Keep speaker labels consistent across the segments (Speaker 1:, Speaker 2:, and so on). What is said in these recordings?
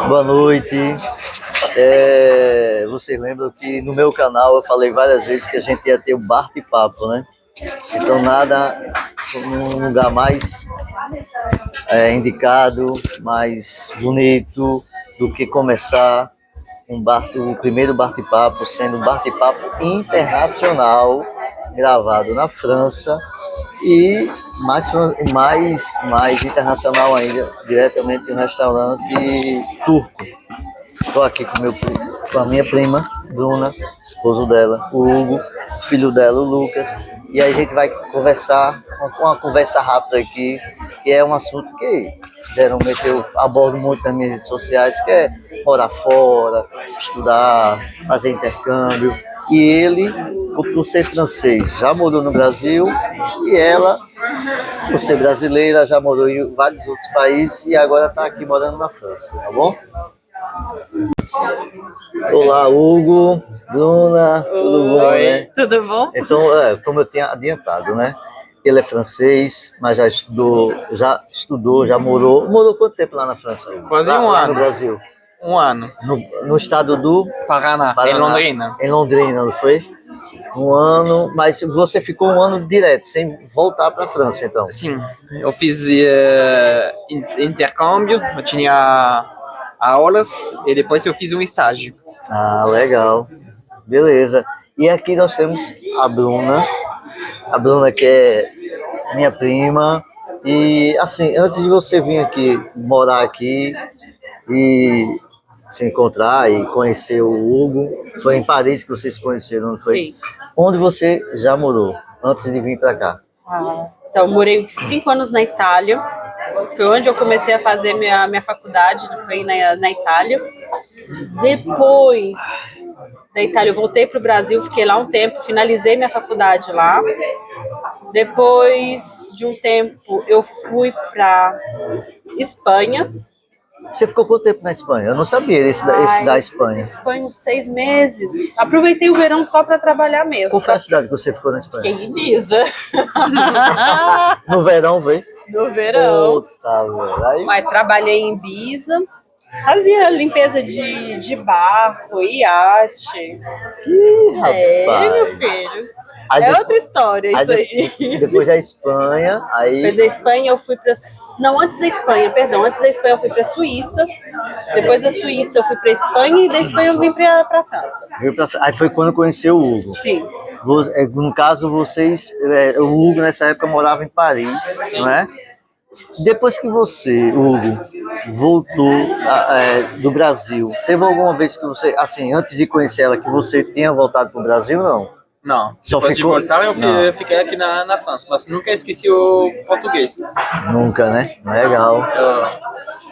Speaker 1: Boa noite. Vocês lembram que no meu canal eu falei várias vezes que a gente ia ter um bate-papo, né? Então nada, um lugar mais indicado, mais bonito do que começar o primeiro bate-papo, sendo um bate-papo internacional, gravado na França e mais internacional ainda, diretamente de um restaurante turco. Estou aqui com a minha prima, Bruna, esposo dela, o Hugo, filho dela, o Lucas, e aí a gente vai conversar, uma conversa rápida aqui, que é um assunto que geralmente eu abordo muito nas minhas redes sociais, que é morar fora, estudar, fazer intercâmbio. E ele, por ser francês, já morou no Brasil, e ela, por ser brasileira, já morou em vários outros países e agora está aqui morando na França, tá bom? Olá, Hugo, Bruna, tudo bom, né?
Speaker 2: Tudo bom?
Speaker 1: Então, como eu tinha adiantado, né? Ele é francês, mas já estudou, já morou. Morou quanto tempo lá na França?
Speaker 2: Quase um
Speaker 1: lá
Speaker 2: ano.
Speaker 1: no Brasil?
Speaker 2: Um ano.
Speaker 1: No estado do
Speaker 2: Paraná, em Londrina.
Speaker 1: Em Londrina, não foi? Um ano, mas você ficou um ano direto, sem voltar para a França, então?
Speaker 2: Sim, eu fiz intercâmbio, eu tinha aulas e depois eu fiz um estágio.
Speaker 1: Ah, legal. Beleza. E aqui nós temos a Bruna que é minha prima. E assim, antes de você vir aqui, morar aqui e se encontrar e conhecer o Hugo, foi em Paris que vocês se conheceram, não foi?
Speaker 3: Sim.
Speaker 1: Onde você já morou antes de vir para cá?
Speaker 3: Então, morei 5 anos na Itália. Foi onde eu comecei a fazer minha faculdade, foi na Itália. Depois da Itália, eu voltei para o Brasil, fiquei lá um tempo, finalizei minha faculdade lá. Depois de um tempo, eu fui para Espanha.
Speaker 1: Você ficou quanto tempo na Espanha? Eu não sabia esse da Espanha.
Speaker 3: Espanha, uns 6 meses. Aproveitei o verão só para trabalhar mesmo.
Speaker 1: Qual foi a cidade que você ficou na Espanha?
Speaker 3: Fiquei em Ibiza.
Speaker 1: No verão, veio?
Speaker 3: No verão.
Speaker 1: Puta, velho. Aí...
Speaker 3: Mas trabalhei em Ibiza. Fazia limpeza de barco, iate.
Speaker 1: Rapaz.
Speaker 3: Meu filho.
Speaker 1: Aí
Speaker 3: É
Speaker 1: depois-
Speaker 3: outra história isso aí.
Speaker 1: Depois da Espanha, aí...
Speaker 3: Depois da Espanha eu fui para... Não, antes da Espanha, perdão. Antes da Espanha eu fui para Suíça. Depois da Suíça eu fui para Espanha e da Espanha eu vim para França.
Speaker 1: Aí foi quando conheceu o Hugo.
Speaker 3: Sim.
Speaker 1: No caso, o Hugo nessa época morava em Paris,
Speaker 3: Sim.
Speaker 1: não é? Depois que você, Hugo, voltou do Brasil, teve alguma vez que você, assim, antes de conhecer ela, que você tenha voltado para o Brasil, não?
Speaker 2: Não,
Speaker 1: Só
Speaker 2: depois
Speaker 1: ficou-
Speaker 2: de voltar eu
Speaker 1: Não.
Speaker 2: fiquei aqui na França, mas nunca esqueci o português.
Speaker 1: Nunca, né? Legal.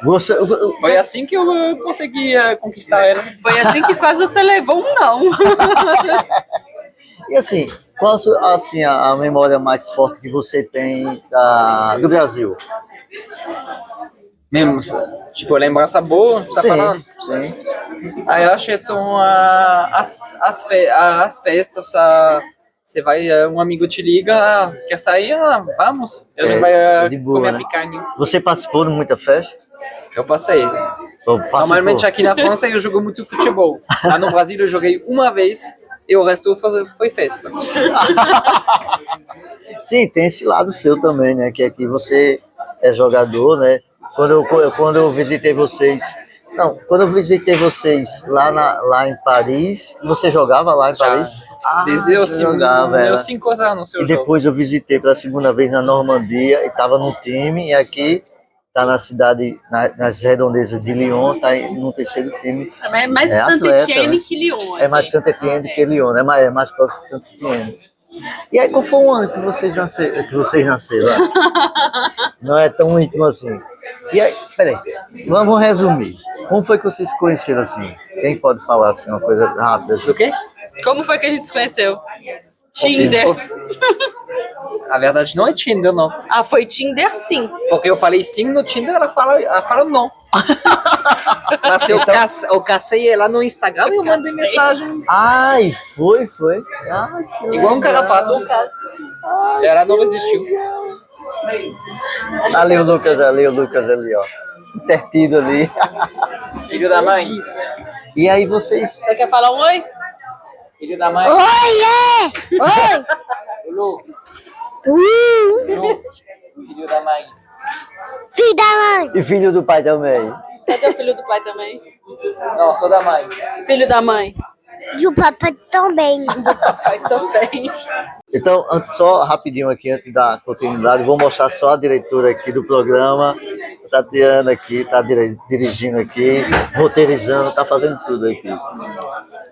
Speaker 1: Você,
Speaker 2: Foi assim que eu consegui conquistar ela.
Speaker 3: Foi assim que quase você levou um não.
Speaker 1: e assim, qual assim, a memória mais forte que você tem do Brasil?
Speaker 2: Mesmo, tipo, lembrança boa, você tá falando?
Speaker 1: Sim.
Speaker 2: Eu acho que são as festas, você vai, um amigo te liga, quer sair? Vamos. A gente vai
Speaker 1: de boa,
Speaker 2: comer
Speaker 1: né?
Speaker 2: a picanha.
Speaker 1: Você participou de muita festa?
Speaker 2: Eu passei.
Speaker 1: Ou participou?
Speaker 2: Normalmente aqui na França eu jogo muito futebol. Lá no Brasil eu joguei uma vez e o resto foi festa.
Speaker 1: Sim, tem esse lado seu também, né? Que aqui você é jogador, né? Quando eu visitei vocês... Não, quando eu visitei vocês lá em Paris, você jogava lá em Paris?
Speaker 2: Desde
Speaker 1: eu jogava,
Speaker 2: meus 5 anos eu
Speaker 1: E
Speaker 2: jogo.
Speaker 1: depois eu visitei pela segunda vez na Normandia e estava no time, e aqui tá na cidade, nas redondezas de Lyon, tá no terceiro time.
Speaker 3: É mais
Speaker 1: É
Speaker 3: Saint
Speaker 1: atleta,
Speaker 3: Etienne
Speaker 1: né?
Speaker 3: que Lyon.
Speaker 1: É mais Saint Etienne do que Lyon, é mais próximo de Saint Etienne. E aí, qual foi o ano que vocês nasceram? Não é tão íntimo assim. E aí, peraí, vamos resumir. Como foi que vocês se conheceram assim? Quem pode falar assim, uma coisa rápida? Assim?
Speaker 2: Do quê?
Speaker 3: Como foi que a gente se conheceu? Tinder.
Speaker 2: A verdade não é Tinder, não.
Speaker 3: Ah, foi Tinder sim.
Speaker 2: Porque eu falei sim no Tinder, ela fala não. Mas eu cacei ela no Instagram e eu mandei mensagem.
Speaker 1: Ai, foi.
Speaker 2: Igual um carrapato. Ela não resistiu.
Speaker 1: Ali o Lucas ali, ó. intertido ali.
Speaker 2: Filho da mãe.
Speaker 1: E aí vocês...
Speaker 3: Você quer falar um oi?
Speaker 2: Filho da mãe.
Speaker 4: Oi!
Speaker 2: Lu. Filho da mãe.
Speaker 4: Filho da mãe!
Speaker 1: E filho do pai também.
Speaker 3: Cadê o filho do pai também?
Speaker 2: Não, sou da mãe.
Speaker 3: Filho da mãe.
Speaker 4: E o papai também.
Speaker 3: Pai também.
Speaker 1: Então, só rapidinho aqui, antes da continuidade, vou mostrar só a diretora aqui do programa. A Tatiana aqui, está dirigindo aqui, roteirizando, está fazendo tudo aqui.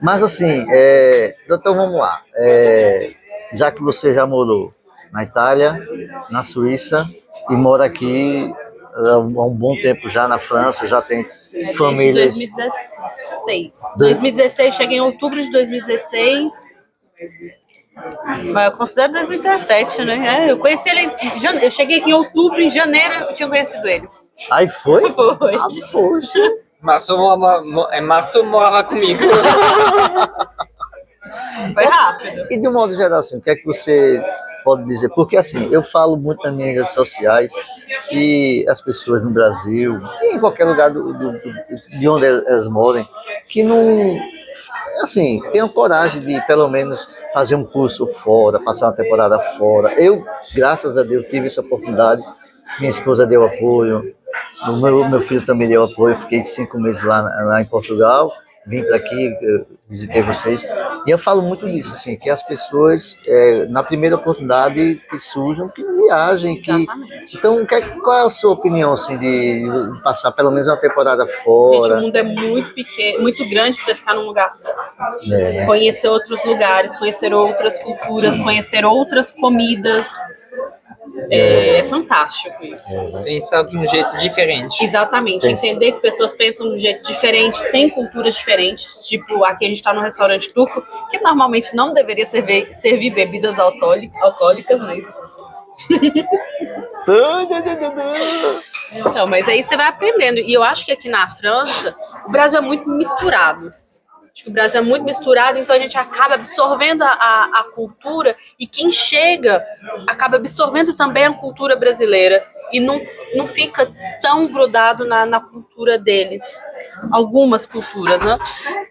Speaker 1: Mas assim, então vamos lá. Já que você já morou na Itália, na Suíça, e mora aqui há um bom tempo já na França, já tem famílias...
Speaker 3: Desde 2016. 2016, cheguei em outubro de 2016. Mas eu considero 2017, né? Eu conheci ele eu cheguei aqui em outubro, em janeiro eu tinha conhecido ele.
Speaker 1: Aí foi?
Speaker 3: Foi.
Speaker 1: Ah, poxa!
Speaker 2: Em março morava comigo.
Speaker 3: Foi rápido.
Speaker 1: E de um modo geral, assim, o que é que você pode dizer? Porque assim, eu falo muito nas minhas redes sociais que as pessoas no Brasil, e em qualquer lugar de onde elas morem, que não, assim, tenham coragem de pelo menos fazer um curso fora, passar uma temporada fora. Eu, graças a Deus, tive essa oportunidade. Minha esposa deu apoio, meu filho também deu apoio. Fiquei 5 meses lá em Portugal, vim para aqui, visitei vocês. E eu falo muito disso, assim, que as pessoas, na primeira oportunidade que surjam, que viajem. Então, qual é a sua opinião, assim, de passar pelo menos uma temporada
Speaker 3: Gente,
Speaker 1: fora?
Speaker 3: o mundo é muito pequeno, muito grande para você ficar num lugar só.
Speaker 1: Né?
Speaker 3: Conhecer outros lugares, conhecer outras culturas, conhecer outras comidas. É fantástico isso.
Speaker 2: Pensar de um jeito diferente.
Speaker 3: Exatamente, entender que pessoas pensam de um jeito diferente, tem culturas diferentes, tipo aqui a gente está num restaurante turco, que normalmente não deveria servir bebidas alcoólicas, mas... Então, mas aí você vai aprendendo, e eu acho que aqui na França, o Brasil é muito misturado. Acho que o Brasil é muito misturado, então a gente acaba absorvendo a cultura, e quem chega acaba absorvendo também a cultura brasileira e não fica tão grudado na cultura deles. Algumas culturas, né?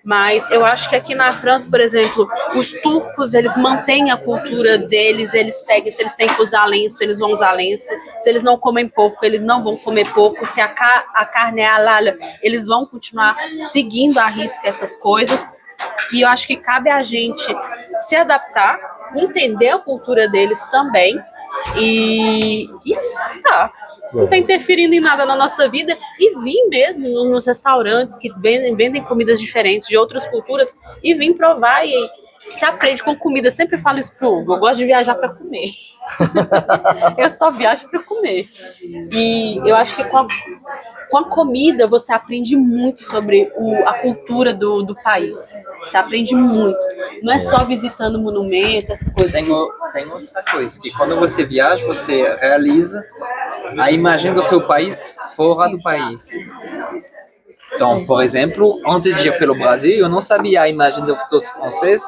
Speaker 3: Mas eu acho que aqui na França, por exemplo, os turcos, eles mantêm a cultura deles, eles seguem, se eles têm que usar lenço, eles vão usar lenço, se eles não comem pouco, eles não vão comer pouco, se a carne é halal, eles vão continuar seguindo à risca essas coisas. E eu acho que cabe a gente se adaptar, entender a cultura deles também e aceitar. Não tá interferindo em nada na nossa vida, e vir mesmo nos restaurantes que vendem comidas diferentes de outras culturas e vir provar, e se aprende com comida. Eu sempre falo isso pro Hugo, eu gosto de viajar para comer. Eu só viajo para comer. E eu acho que com a comida você aprende muito sobre a cultura do país. Você aprende muito. Não é só visitando monumento, essas coisas.
Speaker 2: Tem outra coisa, que quando você viaja, você realiza a imagem do seu país fora do país. Então, por exemplo, antes de ir pelo Brasil, eu não sabia a imagem dos franceses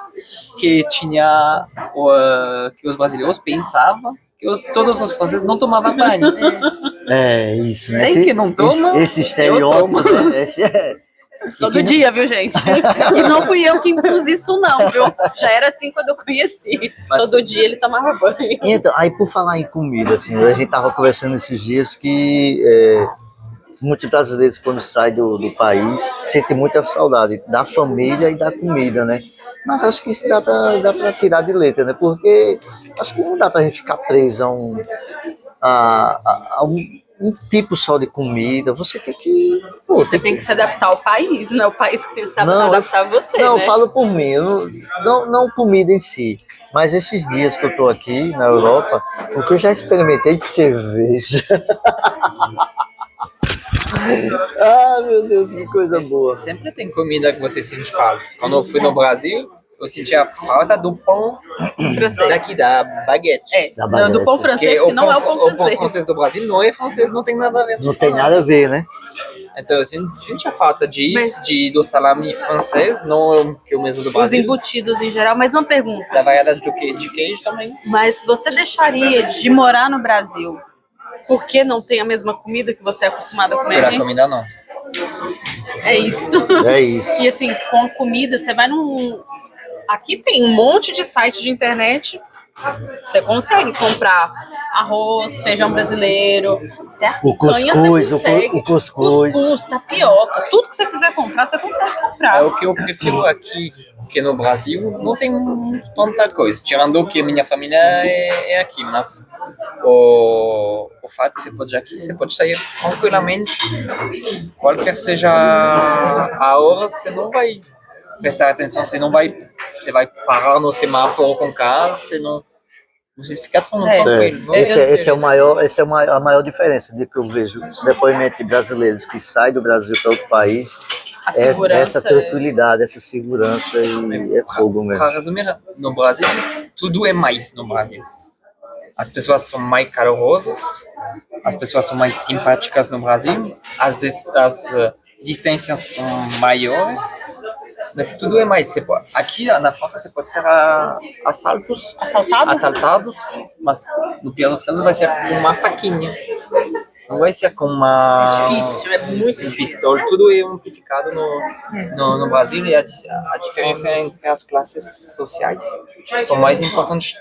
Speaker 2: que tinha, que os brasileiros pensavam que todos os franceses não tomavam banho.
Speaker 1: É isso, né?
Speaker 2: Nem que não toma,
Speaker 1: esse estereótipo,
Speaker 2: eu tomo.
Speaker 1: né? Esse é...
Speaker 3: Todo dia, viu, gente? E não fui eu que impus isso, não, viu? Já era assim quando eu conheci. Todo dia ele tomava banho.
Speaker 1: Então, aí por falar em comida, assim, a gente tava conversando esses dias que muitos brasileiros, quando saem do país, sentem muita saudade da família e da comida, né? Mas acho que isso dá pra tirar de letra, né? Porque acho que não dá pra gente ficar preso a um tipo só de comida. Você tem que...
Speaker 3: Você tem que se adaptar ao país, não é o país que tem que se adaptar a você,
Speaker 1: não,
Speaker 3: né?
Speaker 1: eu falo por mim, não comida em si, mas esses dias que eu tô aqui na Europa, o que eu já experimentei de cerveja. Ah, meu Deus, que coisa boa.
Speaker 2: Sempre tem comida que você sente falta. Quando eu fui no Brasil, eu sentia falta do pão
Speaker 3: Francês.
Speaker 2: daqui, da baguete.
Speaker 1: Da baguete.
Speaker 3: Do pão francês, que não é o pão
Speaker 2: O pão
Speaker 3: francês.
Speaker 2: francês do Brasil não é francês, não tem nada a ver.
Speaker 1: Não tem nada a ver, né?
Speaker 2: Então eu sentia falta
Speaker 3: Mas-
Speaker 2: do salame francês, não que é o mesmo do
Speaker 3: Os
Speaker 2: Brasil.
Speaker 3: embutidos em geral. Mas uma pergunta,
Speaker 2: Da variedade de queijo também.
Speaker 3: mas você deixaria de morar no Brasil porque não tem a mesma comida que você é acostumado a comer
Speaker 2: Pela
Speaker 3: aqui?
Speaker 2: comida, não.
Speaker 3: É isso.
Speaker 1: É isso.
Speaker 3: E assim, com a comida, você vai num. Aqui tem um monte de site de internet. Você consegue comprar arroz, feijão brasileiro, até a
Speaker 1: O
Speaker 3: picanha
Speaker 1: cuscuz,
Speaker 3: você consegue.
Speaker 1: o cuscuz.
Speaker 3: Cuscuz, tapioca, tudo que você quiser comprar, você consegue comprar.
Speaker 2: É o que eu prefiro aqui, que no Brasil não tem tanta coisa. Tirando que minha família é aqui, mas o fato que você pode aqui, você pode sair tranquilamente, qualquer seja a hora, você não vai prestar atenção, você vai parar no semáforo com o carro, você fica tranquilo. Não
Speaker 1: Esse,
Speaker 2: tem
Speaker 1: esse é o
Speaker 2: risco.
Speaker 1: maior, esse é a maior diferença de que eu vejo depoimento de brasileiros que saem do Brasil para outro país.
Speaker 3: A segurança.
Speaker 1: Essa tranquilidade, essa segurança e é fogo mesmo.
Speaker 2: Para resumir, no Brasil, tudo é mais no Brasil. As pessoas são mais calorosas, as pessoas são mais simpáticas no Brasil, as distâncias são maiores, mas tudo é mais. Aqui na França você pode ser assaltados, mas no pior dos casos vai ser com uma faquinha. Não vai ser com uma
Speaker 3: Difícil, é muito difícil.
Speaker 2: pistola. Tudo é amplificado no Brasil e a diferença entre as classes sociais são mais importantes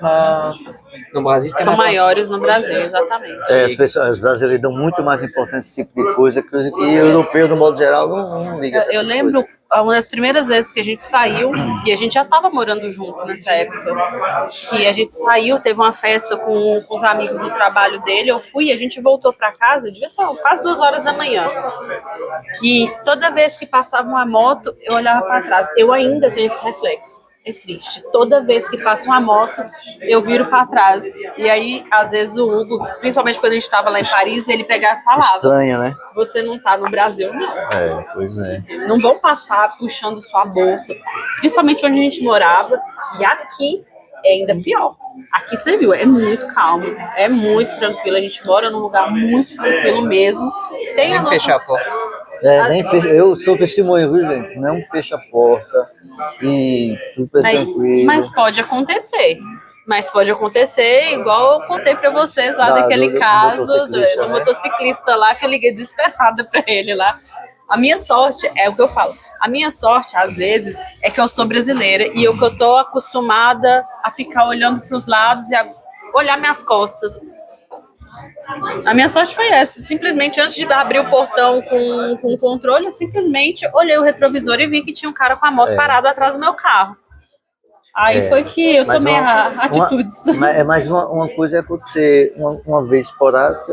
Speaker 2: no Brasil que
Speaker 3: São
Speaker 2: na França.
Speaker 3: maiores no Brasil, exatamente.
Speaker 1: As pessoas, os brasileiros dão muito mais importância a esse tipo de coisa que o europeu, no modo geral, não liga pra
Speaker 3: Eu
Speaker 1: essas
Speaker 3: lembro
Speaker 1: coisas.
Speaker 3: uma das primeiras vezes que a gente saiu, e a gente já estava morando junto nessa época, que a gente saiu, teve uma festa com os amigos do trabalho dele, eu fui, a gente voltou para casa, devia ser quase 2 horas da manhã. E toda vez que passava uma moto, eu olhava para trás. Eu ainda tenho esse reflexo. É triste. Toda vez que passa uma moto, eu viro para trás. E aí, às vezes, o Hugo, principalmente quando a gente estava lá em Paris, ele pegava e falava:
Speaker 1: Estranha, né?
Speaker 3: você não tá no Brasil, não.
Speaker 1: Pois é.
Speaker 3: Não vão passar puxando sua bolsa. Principalmente onde a gente morava. E aqui é ainda pior. Aqui você viu, é muito calmo, é muito tranquilo. A gente mora num lugar muito tranquilo mesmo. Tem a
Speaker 2: Nem fechar a porta.
Speaker 1: Eu sou testemunho, viu, gente? Não fecha a porta e super tranquilo.
Speaker 3: Mas pode acontecer. Mas pode acontecer, igual eu contei pra vocês lá daquele caso do motociclista lá, que eu liguei desesperada pra ele lá. A minha sorte, é o que eu falo, a minha sorte, às vezes, é que eu sou brasileira e eu tô acostumada a ficar olhando pros lados e a olhar minhas costas. A minha sorte foi essa, simplesmente antes de abrir o portão com o controle, eu simplesmente olhei o retrovisor e vi que tinha um cara com a moto parado atrás do meu carro. Aí foi que eu tomei atitudes.
Speaker 1: Mas uma coisa é acontecer uma vez esporádica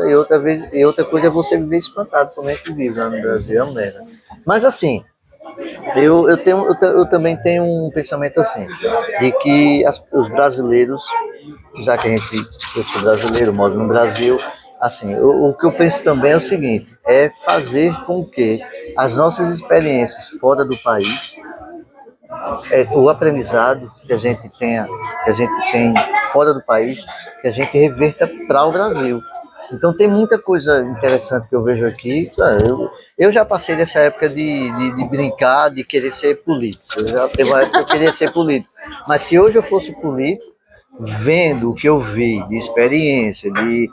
Speaker 1: e outra coisa é você viver espantado, como é que vive lá no Brasil, né? Mas assim, eu também tenho um pensamento assim, de que os brasileiros, já que eu sou brasileiro, moro no Brasil, assim, o que eu penso também é o seguinte, é fazer com que as nossas experiências fora do país, o aprendizado que a gente tem fora do país, que a gente reverta para o Brasil. Então tem muita coisa interessante que eu vejo aqui. Eu já passei dessa época de brincar, de querer ser político. Eu já teve uma época que eu queria ser político. Mas se hoje eu fosse político, vendo o que eu vi de experiência, de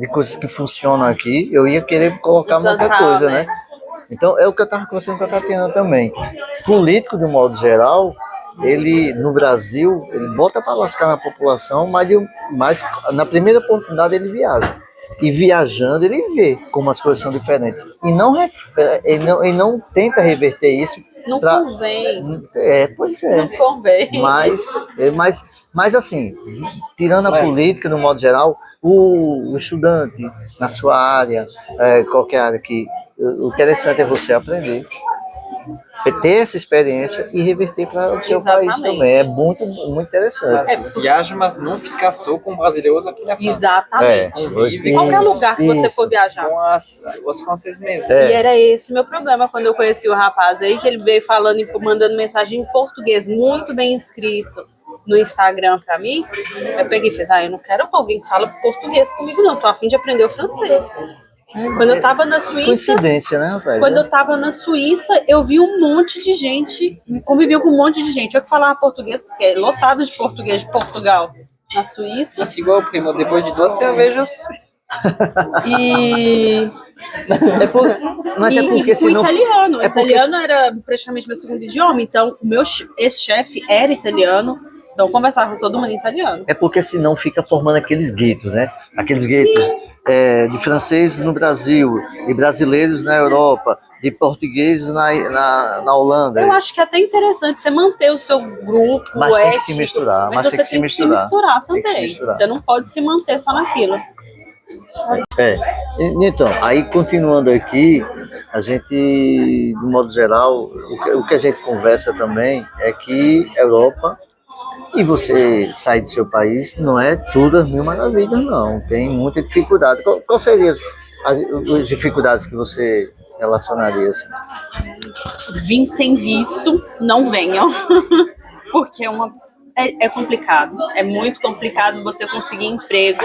Speaker 1: coisas que funcionam aqui, eu ia querer colocar muita coisa, né? Então, é o que eu estava conversando com a Tatiana também. Político, de um modo geral, ele, no Brasil, ele bota para lascar na população, mas na primeira oportunidade ele viaja. E viajando, ele vê como as coisas são diferentes. E ele não tenta reverter isso.
Speaker 3: Não convém.
Speaker 1: Pois é.
Speaker 3: Não convém.
Speaker 1: Mas assim, tirando a política, no modo geral, o estudante, na sua área, qualquer área que... O interessante é você aprender, ter essa experiência e reverter para o seu país também. É muito, muito interessante.
Speaker 2: Viaja, mas não ficar só com brasileiros aqui na França.
Speaker 3: Exatamente. Qualquer lugar que você for viajar.
Speaker 2: Com os franceses mesmo.
Speaker 3: E era esse meu problema quando eu conheci o rapaz aí, que ele veio falando, mandando mensagem em português, muito bem escrito no Instagram pra mim. Eu peguei e fiz, eu não quero alguém que fala português comigo não, tô a fim de aprender o francês. Quando eu tava na Suíça.
Speaker 1: Coincidência, né, rapaz?
Speaker 3: Quando eu tava na Suíça, eu vi um monte de gente, convivi com um monte de gente. Eu que falava português, porque é lotado de português de Portugal. Na Suíça.
Speaker 2: Mas igual, primo, depois de 2 cervejas,
Speaker 3: E,
Speaker 1: É por, mas é porque
Speaker 3: o
Speaker 1: senão.
Speaker 3: italiano. O
Speaker 1: é porque-
Speaker 3: italiano era praticamente meu segundo idioma, então o meu ex-chefe era italiano, então eu conversava com todo mundo em italiano.
Speaker 1: É porque senão fica formando aqueles guetos, né? Aqueles guetos de franceses no Brasil, de brasileiros na Europa, de portugueses na Holanda.
Speaker 3: Eu acho que é até interessante você manter o seu grupo
Speaker 1: Mas tem que
Speaker 3: étnico,
Speaker 1: se misturar,
Speaker 3: mas você tem que se misturar
Speaker 1: Tem que se
Speaker 3: também.
Speaker 1: misturar.
Speaker 3: Você não pode se manter só naquilo.
Speaker 1: Então, aí continuando aqui, a gente, de modo geral, o que a gente conversa também é que Europa, e você sair do seu país, não é tudo as mil maravilhas, não. Tem muita dificuldade. Qual seriam as dificuldades que você relacionaria? Assim?
Speaker 3: Vim sem visto, não venham. Porque é complicado. É muito complicado você conseguir emprego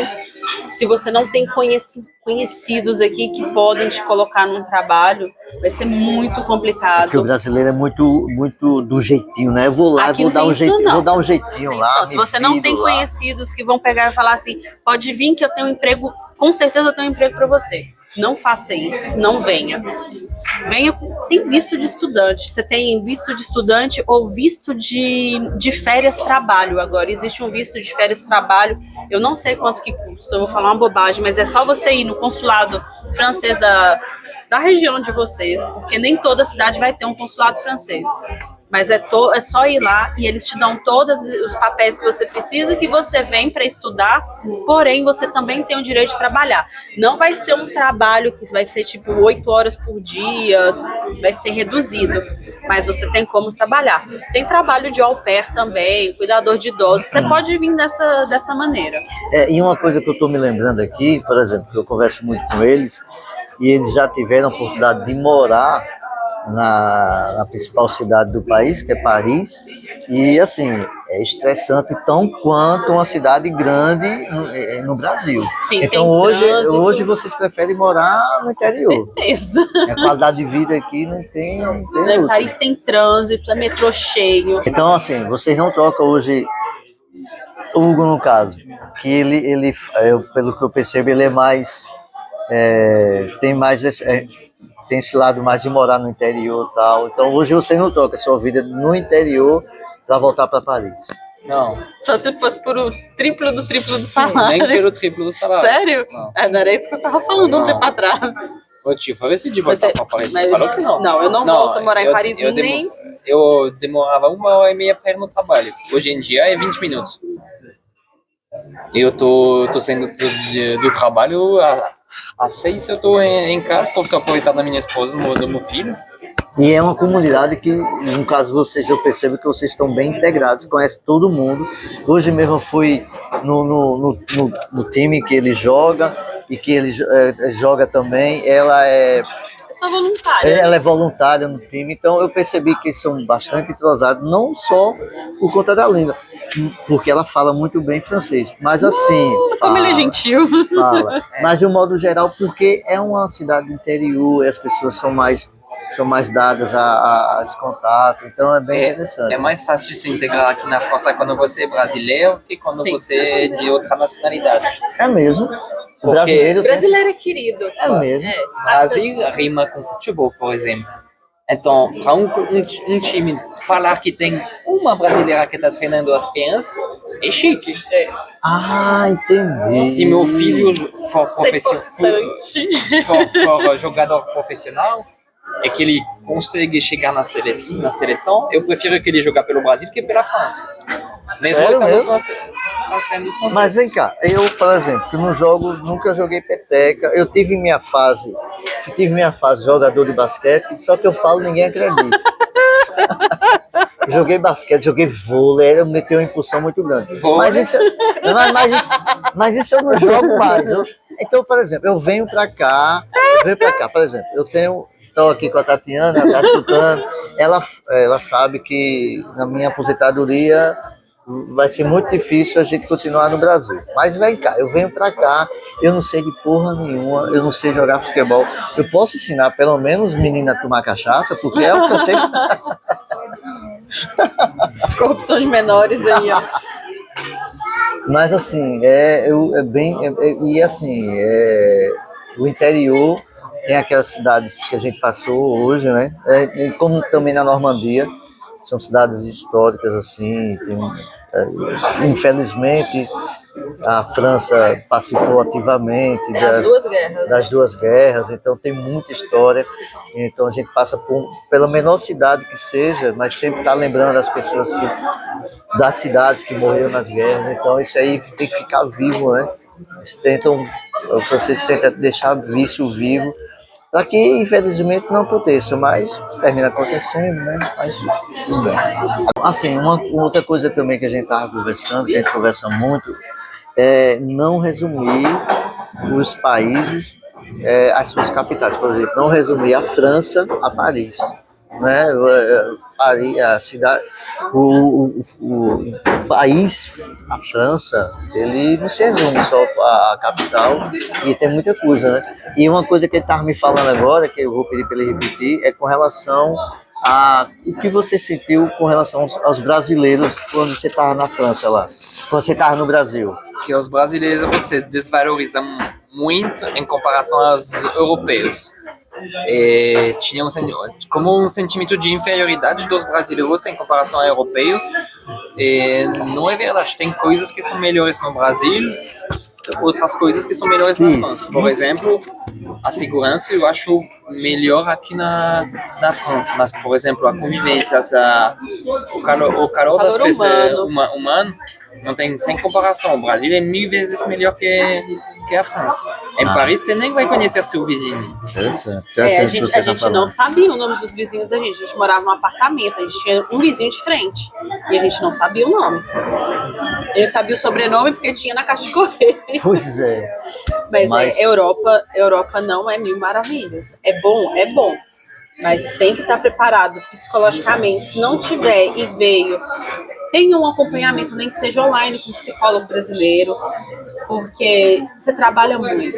Speaker 3: se você não tem conhecidos aqui que podem te colocar num trabalho. Vai ser muito complicado.
Speaker 1: Porque o brasileiro é muito do jeitinho, né? Eu vou lá,
Speaker 3: Aqui
Speaker 1: vou
Speaker 3: não
Speaker 1: dar
Speaker 3: tem
Speaker 1: um
Speaker 3: isso,
Speaker 1: jeitinho,
Speaker 3: não.
Speaker 1: vou dar um jeitinho lá.
Speaker 3: Se você não tem conhecidos que vão pegar e falar assim, pode vir que eu tenho um emprego, com certeza eu tenho um emprego para você. Não faça isso, não venha. Venha, tem visto de estudante. Você tem visto de estudante ou visto de férias trabalho agora. Existe um visto de férias trabalho. Eu não sei quanto que custa, eu vou falar uma bobagem, mas é só você ir no consulado francês da região de vocês, porque nem toda cidade vai ter um consulado francês. Mas é só ir lá e eles te dão todos os papéis que você precisa, que você vem para estudar, porém você também tem o direito de trabalhar. Não vai ser um trabalho que vai ser tipo 8 horas por dia, vai ser reduzido, mas você tem como trabalhar. Tem trabalho de au pair também, cuidador de idosos, você pode vir dessa maneira.
Speaker 1: E uma coisa que eu estou me lembrando aqui, por exemplo, que eu converso muito com eles, e eles já tiveram a oportunidade de morar na principal cidade do país, que é Paris, e assim, é estressante tão quanto uma cidade grande no Brasil.
Speaker 3: Sim,
Speaker 1: então hoje vocês preferem morar no interior.
Speaker 3: Com certeza.
Speaker 1: A qualidade de vida aqui não tem outra.
Speaker 3: Paris tem trânsito, é metrô cheio.
Speaker 1: Então assim, vocês não trocam hoje o Hugo, no caso, que ele pelo que eu percebo, ele é mais tem mais tem esse lado mais de morar no interior e tal. Então hoje você não troca a sua vida no interior para voltar para Paris.
Speaker 2: Não,
Speaker 3: Só se fosse por o triplo do salário.
Speaker 2: nem pelo triplo do salário.
Speaker 3: Sério?
Speaker 2: Não.
Speaker 3: Não era isso que eu tava falando um
Speaker 2: Não.
Speaker 3: tempo atrás.
Speaker 2: Eu te falei de voltar para Paris, você falou que não.
Speaker 3: Não, eu não volto a morar em Paris nem...
Speaker 2: Eu demorava 1h30 para ir no trabalho. Hoje em dia é 20 minutos. Eu tô saindo do trabalho às 6, eu tô em casa, para aproveitar da minha esposa, do meu filho.
Speaker 1: E é uma comunidade que, no caso vocês, eu percebo que vocês estão bem integrados, conhecem todo mundo. Hoje mesmo eu fui no time que ele joga e que ele joga também.
Speaker 3: Eu sou voluntária.
Speaker 1: Ela é voluntária no time, então eu percebi que eles são bastante entrosados, não só por conta da língua, porque ela fala muito bem francês, mas assim...
Speaker 3: Como ele é gentil.
Speaker 1: Fala. Mas de um modo geral, porque é uma cidade do interior e as pessoas são mais dadas a esse contato, então é bem interessante.
Speaker 2: É mais fácil se integrar aqui na França quando você é brasileiro que quando
Speaker 3: Sim.
Speaker 2: você é de outra nacionalidade.
Speaker 1: É mesmo. O
Speaker 2: Porque
Speaker 1: brasileiro,
Speaker 3: Brasileiro é querido.
Speaker 1: É mesmo.
Speaker 2: Brasil rima com futebol, por exemplo. Então, para um time falar que tem uma brasileira que está treinando as crianças, é chique.
Speaker 1: entendi.
Speaker 2: Se meu filho for
Speaker 3: Importante.
Speaker 2: for jogador profissional, é que ele consegue chegar na seleção, eu prefiro que ele jogar pelo Brasil que pela França. Mesmo
Speaker 1: Sério
Speaker 2: estando
Speaker 1: mesmo?
Speaker 2: francês.
Speaker 1: Mas vem cá, eu, por exemplo, no jogo nunca joguei peteca. Eu tive minha fase jogador de basquete, só que eu falo ninguém acredita. Joguei basquete, joguei vôlei, eu meti uma impulsão muito grande. Mas isso eu não jogo mais. Então, por exemplo, eu venho pra cá, por exemplo, estou aqui com a Tatiana, ela está escutando, ela sabe que na minha aposentadoria vai ser muito difícil a gente continuar no Brasil. Mas vem cá, eu venho pra cá, eu não sei de porra nenhuma, eu não sei jogar futebol. Eu posso ensinar pelo menos menina a tomar cachaça, porque é o que eu sei.
Speaker 3: Corrupções menores aí, ó.
Speaker 1: Mas assim, é bem. E assim, o interior tem aquelas cidades que a gente passou hoje, né? E como também na Normandia, são cidades históricas, assim. Infelizmente, a França participou ativamente das duas guerras, então tem muita história. Então a gente passa pela menor cidade que seja, mas sempre está lembrando as pessoas das cidades que morreram nas guerras. Então isso aí tem que ficar vivo, né? Vocês tentam deixar isso vivo, para que infelizmente não aconteça, mas termina acontecendo, né? Mas tudo bem. Assim, uma outra coisa também que a gente estava conversando, que a gente conversa muito, é não resumir os países, as suas capitais. Por exemplo, não resumir a França a Paris. Né? Paris, a cidade, o país, a França, ele não se resume só à capital, e tem muita coisa, né? E uma coisa que ele estava me falando agora, que eu vou pedir para ele repetir, é com relação a o que você sentiu com relação aos brasileiros quando você estava na França lá, quando você estava no Brasil.
Speaker 2: Que os brasileiros você desvaloriza muito em comparação aos europeus. Tinha como um sentimento de inferioridade dos brasileiros em comparação a europeus. Não é verdade, tem coisas que são melhores no Brasil, outras coisas que são melhores na França. Por exemplo, a segurança eu acho melhor aqui na França, mas, por exemplo, a convivência, o calor das pessoas humano não tem sem comparação. O Brasil é 1000 vezes melhor que a França. Em Paris você nem vai conhecer seu vizinho.
Speaker 3: A gente não sabia o nome dos vizinhos da gente. A gente morava num apartamento, a gente tinha um vizinho de frente e a gente não sabia o nome. A gente sabia o sobrenome porque tinha na caixa de correio.
Speaker 1: Pois é.
Speaker 3: Mas Europa não é mil maravilhas. É bom. Mas tem que estar preparado psicologicamente. Se não tiver e veio, tenha um acompanhamento, nem que seja online, com um psicólogo brasileiro, porque você trabalha muito.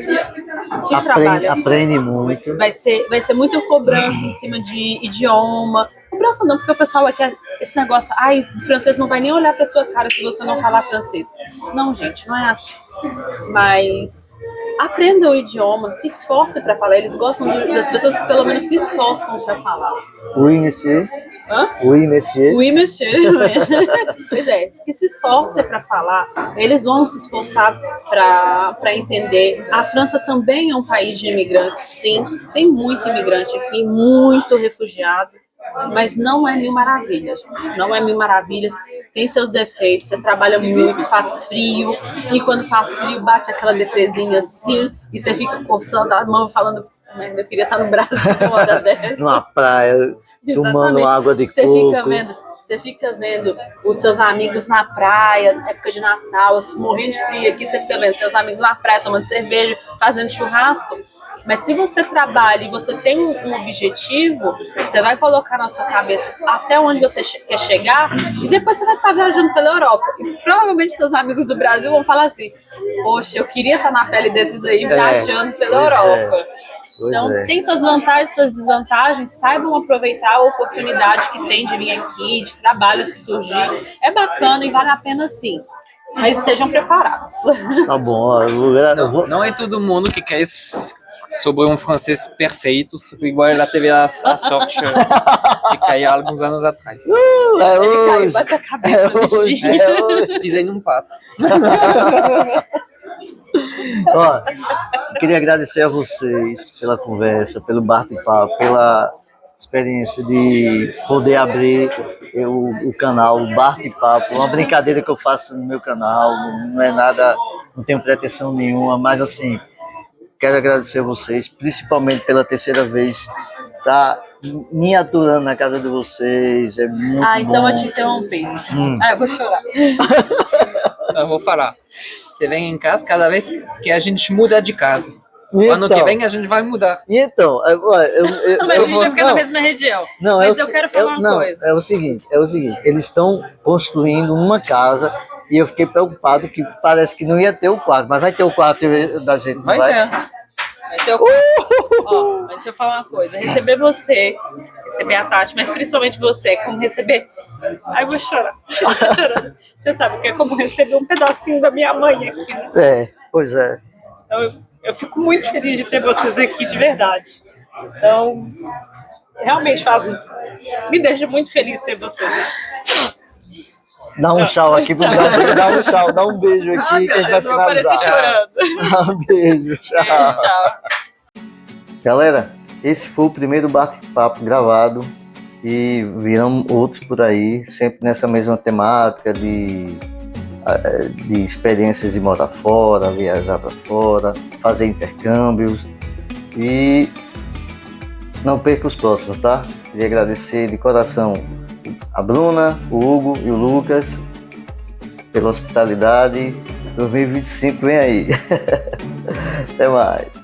Speaker 1: Aprende muito.
Speaker 3: Vai ser muita cobrança em cima de idioma. Cobrança não, porque o pessoal quer esse negócio, o francês não vai nem olhar pra sua cara se você não falar francês. Não, gente, não é assim. Mas aprenda o idioma, se esforce para falar. Eles gostam das pessoas que pelo menos se esforçam para falar.
Speaker 1: Oui, monsieur.
Speaker 3: Hã?
Speaker 1: Oui, monsieur.
Speaker 3: Oui, monsieur. Pois é, que se esforce para falar. Eles vão se esforçar para entender. A França também é um país de imigrantes, sim. Tem muito imigrante aqui, muito refugiado. Mas não é mil maravilhas. Não é mil maravilhas. Tem seus defeitos. Você trabalha muito, faz frio. E quando faz frio, bate aquela depresinha assim. E você fica coçando a mão, falando: eu queria estar no Brasil uma hora dessa.
Speaker 1: Numa praia, tomando
Speaker 3: Exatamente.
Speaker 1: água de
Speaker 3: Você
Speaker 1: coco.
Speaker 3: Você fica vendo os seus amigos na praia, época de Natal, morrendo de frio aqui. Você fica vendo seus amigos na praia, tomando cerveja, fazendo churrasco. Mas se você trabalha e você tem um objetivo, você vai colocar na sua cabeça até onde você quer chegar e depois você vai estar viajando pela Europa. E provavelmente seus amigos do Brasil vão falar assim: poxa, eu queria estar na pele desses aí viajando pela Europa. Então, tem suas vantagens, suas desvantagens, saibam aproveitar a oportunidade que tem de vir aqui, de trabalho se surgir. É bacana e vale a pena sim. Mas estejam preparados.
Speaker 1: Tá bom.
Speaker 2: Não é todo mundo que quer sobre um francês perfeito, igual ela teve a sorte de cair há alguns anos atrás.
Speaker 3: Ele caiu, bate a cabeça no chão.
Speaker 2: Pisei num pato.
Speaker 1: Ó, eu queria agradecer a vocês pela conversa, pelo bate-papo, pela experiência de poder abrir o canal, o bate-papo, uma brincadeira que eu faço no meu canal, não é nada, não tenho pretensão nenhuma, mas assim, quero agradecer a vocês, principalmente pela terceira vez, tá me aturando na casa de vocês, é muito
Speaker 3: então
Speaker 1: bom.
Speaker 3: eu te interrompi. Eu vou chorar.
Speaker 2: Eu vou falar. Você vem em casa cada vez que a gente muda de casa.
Speaker 1: Então,
Speaker 2: ano que vem a gente vai mudar.
Speaker 1: Então,
Speaker 3: Mas a gente vai ficar na mesma região. Mas eu quero falar uma coisa.
Speaker 1: É o seguinte, eles estão construindo uma casa e eu fiquei preocupado que parece que não ia ter o quarto, mas vai ter o quarto da gente,
Speaker 2: Vai ter.
Speaker 3: Vai ser ó, mas deixa eu falar uma coisa. Receber você, receber a Tati, mas principalmente você, é como receber... Ai, eu vou chorar. Eu tô chorando. Você sabe que é como receber um pedacinho da minha mãe aqui.
Speaker 1: É, pois é.
Speaker 3: Então, eu fico muito feliz de ter vocês aqui, de verdade. Então, realmente me deixa muito feliz ter vocês aqui.
Speaker 1: Dá um tchau aqui pro Brasil, dá um tchau, dá um beijo aqui
Speaker 3: Ai,
Speaker 1: que a gente vai
Speaker 3: meu Deus, eu vou aparecer
Speaker 1: finalizar.
Speaker 3: chorando.
Speaker 1: Dá um beijo, tchau.
Speaker 3: Beijo, tchau.
Speaker 1: Galera, esse foi o primeiro bate-papo gravado e virão outros por aí, sempre nessa mesma temática de experiências de morar fora, viajar para fora, fazer intercâmbios e não perca os próximos, tá? Queria agradecer de coração a Bruna, o Hugo e o Lucas pela hospitalidade. 2025 vem aí. Até mais.